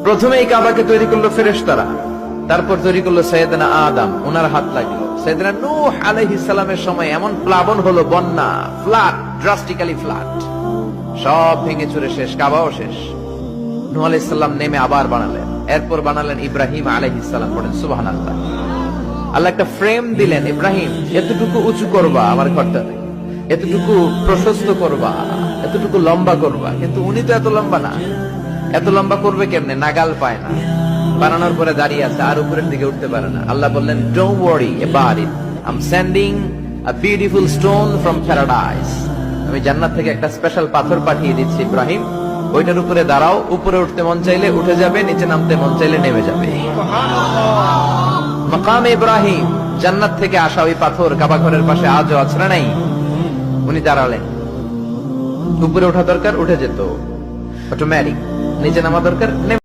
প্রথমে এই কাবাকে তৈরি করলো ফেরেশতারা, তারপর তৈরি করলো সাইয়েদনা আদম, ওনার হাত লাগলো। সাইয়েদনা নূহ আলাইহিস সালামের সময় এমন প্লাবন হলো, বন্যা, ফ্লাড, ড্রাস্টিক্যালি ফ্লাড, সব ভেঙে চুরে শেষ, কাবাও শেষ। নূহ আলাইহিস সালাম নেমে আবার বানালেন, এরপর বানালেন ইব্রাহিম আলাইহিস সালাম। পড়েন সুবহানাল্লাহ। আল্লাহ একটা ফ্রেম দিলেন, ইব্রাহিম এতটুকু উঁচু করবা আমার ঘরটাতে, এতটুকু প্রশস্ত করবা, এতটুকু লম্বা করবা। কিন্তু উনি তো এত লম্বা না, এত লম্বা করবে কেমনে? নাগাল পায় না, বানানোর পরে দাঁড়িয়ে আছে, আর উপরের দিকে উঠতে পারে না। আল্লাহ বললেন, don't worry about it, I am sending a beautiful stone from paradise. আমি জান্নাত থেকে একটা স্পেশাল পাথর পাঠিয়ে দিচ্ছি ইব্রাহিম, ওইটার উপরে দাঁড়াও, উপরে উঠতে মন চাইলে উঠে যাবে, নিচে নামতে মন চাইলে নেমে যাবে। মাকাম ইব্রাহিম, জান্নাত থেকে আসা ওই পাথর কাবা ঘরের পাশে আজও আছে না নাই? উনি দাঁড়ালেন, উপরে ওঠা দরকার উঠে যেত অটোমেটিক, নিচে নামা দরকার